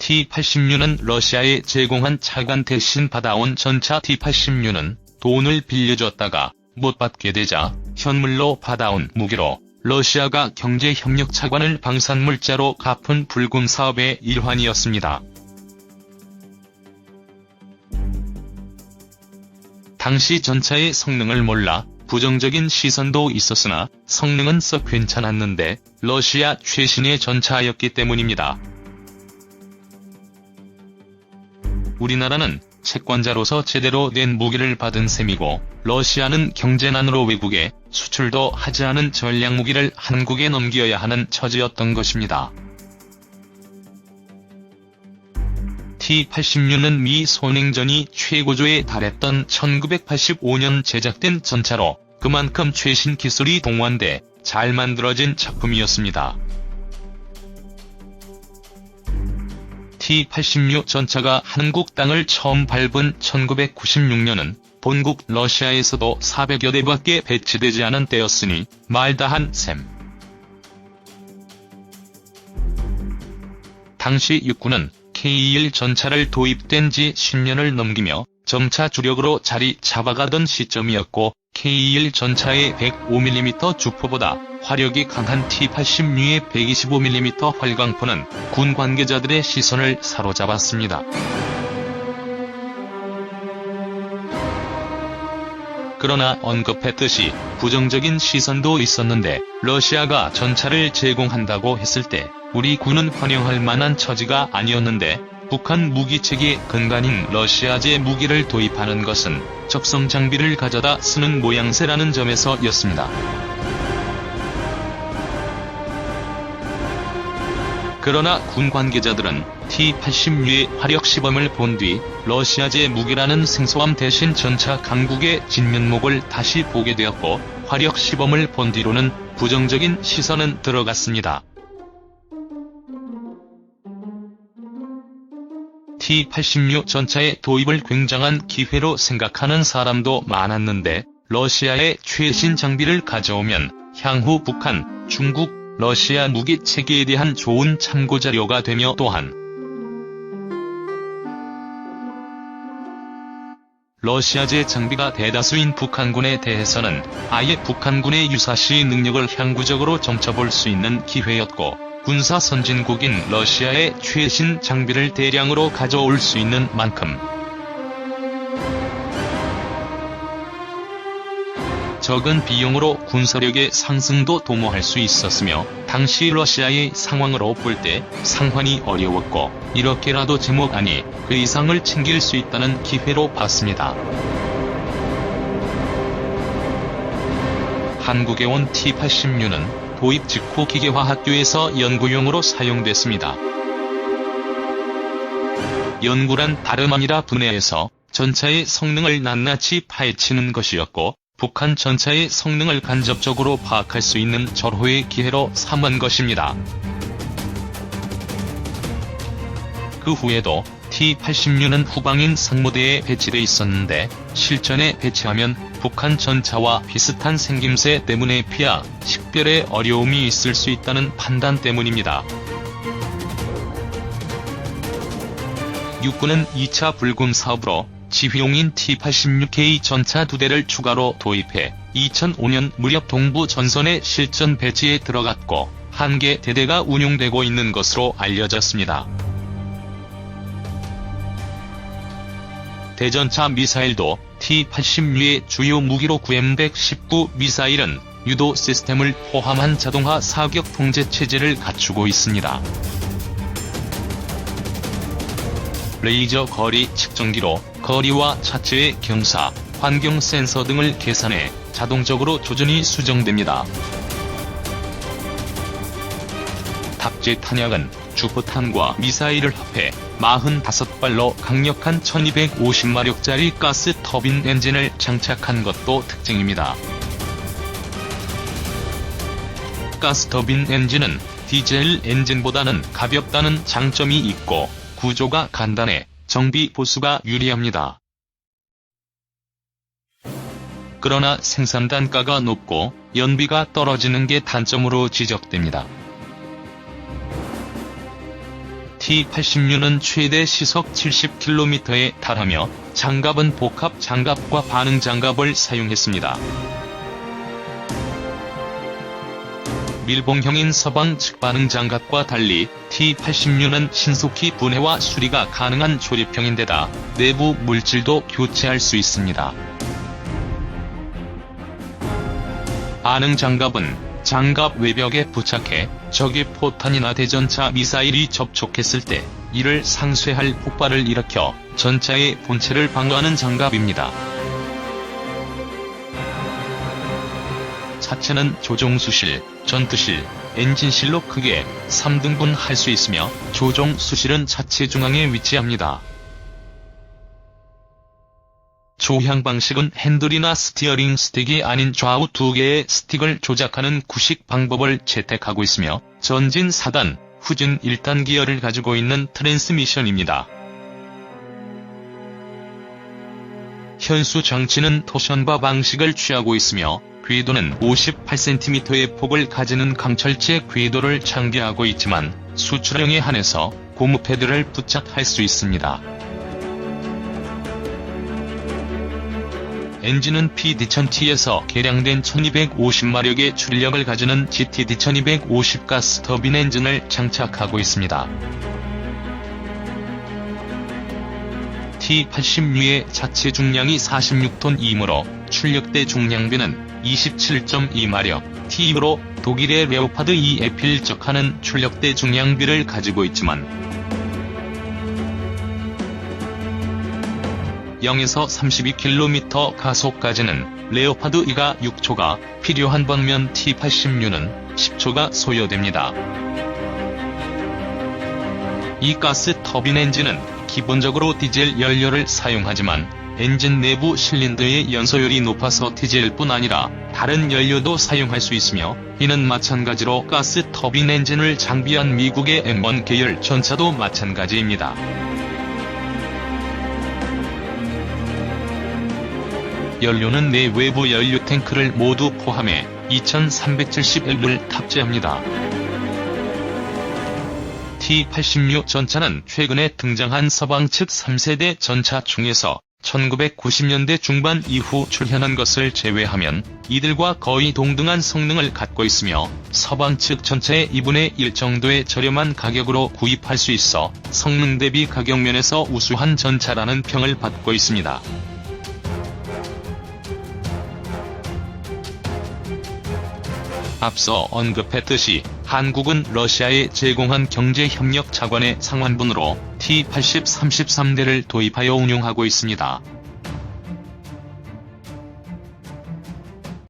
T-80U는 러시아에 제공한 차관 대신 받아온 전차 T-80U는 돈을 빌려줬다가 못 받게 되자 현물로 받아온 무기로 러시아가 경제협력 차관을 방산물자로 갚은 불금 사업의 일환이었습니다. 당시 전차의 성능을 몰라 부정적인 시선도 있었으나 성능은 썩 괜찮았는데 러시아 최신의 전차였기 때문입니다. 우리나라는 채권자로서 제대로 된 무기를 받은 셈이고 러시아는 경제난으로 외국에 수출도 하지 않은 전략무기를 한국에 넘겨야 하는 처지였던 것입니다. T-80U는 미 소냉전이 최고조에 달했던 1985년 제작된 전차로 그만큼 최신 기술이 동원돼 잘 만들어진 작품이었습니다. T-80U 전차가 한국 땅을 처음 밟은 1996년은 본국 러시아에서도 400여 대밖에 배치되지 않은 때였으니 말다한 셈. 당시 육군은 K-21 전차를 도입된 지 10년을 넘기며 점차 주력으로 자리 잡아가던 시점이었고 K-21 전차의 105mm 주포보다 화력이 강한 T-80U의 125mm 활강포는 군 관계자들의 시선을 사로잡았습니다. 그러나 언급했듯이 부정적인 시선도 있었는데 러시아가 전차를 제공한다고 했을 때 우리 군은 환영할 만한 처지가 아니었는데 북한 무기체계 근간인 러시아제 무기를 도입하는 것은 적성 장비를 가져다 쓰는 모양새라는 점에서였습니다. 그러나 군 관계자들은 T-80U의 화력 시범을 본 뒤 러시아제 무기라는 생소함 대신 전차 강국의 진면목을 다시 보게 되었고 화력 시범을 본 뒤로는 부정적인 시선은 들어갔습니다. T-80U 전차의 도입을 굉장한 기회로 생각하는 사람도 많았는데 러시아의 최신 장비를 가져오면 향후 북한, 중국, 러시아 무기 체계에 대한 좋은 참고자료가 되며 또한 러시아제 장비가 대다수인 북한군에 대해서는 아예 북한군의 유사시 능력을 향구적으로 점쳐볼 수 있는 기회였고 군사 선진국인 러시아의 최신 장비를 대량으로 가져올 수 있는 만큼 적은 비용으로 군사력의 상승도 도모할 수 있었으며 당시 러시아의 상황으로 볼 때 상환이 어려웠고 이렇게라도 제목 아니 그 이상을 챙길 수 있다는 기회로 봤습니다. 한국에 온 T-80U는 도입 직후 기계화학교에서 연구용으로 사용됐습니다. 연구란 다름 아니라 분해해서 전차의 성능을 낱낱이 파헤치는 것이었고 북한 전차의 성능을 간접적으로 파악할 수 있는 절호의 기회로 삼은 것입니다. 그 후에도 T-80U는 후방인 상무대에 배치돼 있었는데 실전에 배치하면 북한 전차와 비슷한 생김새 때문에 피하, 식별에 어려움이 있을 수 있다는 판단 때문입니다. 육군은 2차 불금 사업으로 지휘용인 T-80K 전차 2대를 추가로 도입해 2005년 무렵 동부 전선의 실전 배치에 들어갔고 1개 대대가 운용되고 있는 것으로 알려졌습니다. 대전차 미사일도 T-80U의 주요 무기로 QM119 미사일은 유도 시스템을 포함한 자동화 사격 통제 체제를 갖추고 있습니다. 레이저 거리 측정기로 거리와 차체의 경사, 환경 센서 등을 계산해 자동적으로 조준이 수정됩니다. 탑재 탄약은 주포탄과 미사일을 합해 45발로 강력한 1250마력짜리 가스 터빈 엔진을 장착한 것도 특징입니다. 가스 터빈 엔진은 디젤 엔진보다는 가볍다는 장점이 있고 구조가 간단해 정비 보수가 유리합니다. 그러나 생산 단가가 높고 연비가 떨어지는 게 단점으로 지적됩니다. T-86는 최대 시속 70km에 달하며 장갑은 복합 장갑과 반응 장갑을 사용했습니다. 밀봉형인 서방 측 반응 장갑과 달리 T-86는 신속히 분해와 수리가 가능한 조립형인데다 내부 물질도 교체할 수 있습니다. 반응 장갑은 장갑 외벽에 부착해 적의 포탄이나 대전차 미사일이 접촉했을 때 이를 상쇄할 폭발을 일으켜 전차의 본체를 방어하는 장갑입니다. 차체는 조종수실, 전투실, 엔진실로 크게 3등분 할 수 있으며 조종수실은 차체 중앙에 위치합니다. 조향 방식은 핸들이나 스티어링 스틱이 아닌 좌우 두 개의 스틱을 조작하는 구식 방법을 채택하고 있으며 전진 4단, 후진 1단 기어를 가지고 있는 트랜스미션입니다. 현수 장치는 토션바 방식을 취하고 있으며 궤도는 58cm의 폭을 가지는 강철제 궤도를 장비하고 있지만 수출형에 한해서 고무 패드를 부착할 수 있습니다. 엔진은 PD-1000T에서 개량된 1250마력의 출력을 가지는 GTD-1250 가스 터빈 엔진을 장착하고 있습니다. T-86의 자체 중량이 46톤이므로 출력대 중량비는 27.2마력 T로 독일의 레오파드 2에 필적하는 출력대 중량비를 가지고 있지만 0에서 32km 가속까지는 레오파드 2가 6초가 필요한 반면 T-86는 10초가 소요됩니다. 이 가스 터빈 엔진은 기본적으로 디젤 연료를 사용하지만 엔진 내부 실린더의 연소율이 높아서 디젤뿐 아니라 다른 연료도 사용할 수 있으며 이는 마찬가지로 가스 터빈 엔진을 장비한 미국의 M1 계열 전차도 마찬가지입니다. 연료는 내 외부 연료 탱크를 모두 포함해 2370L를 탑재합니다. T-86 전차는 최근에 등장한 서방 측 3세대 전차 중에서 1990년대 중반 이후 출현한 것을 제외하면 이들과 거의 동등한 성능을 갖고 있으며 서방 측 전차의 2분의 1 정도의 저렴한 가격으로 구입할 수 있어 성능 대비 가격 면에서 우수한 전차라는 평을 받고 있습니다. 앞서 언급했듯이 한국은 러시아에 제공한 경제협력 차관의 상환분으로 T-80 33대를 도입하여 운용하고 있습니다.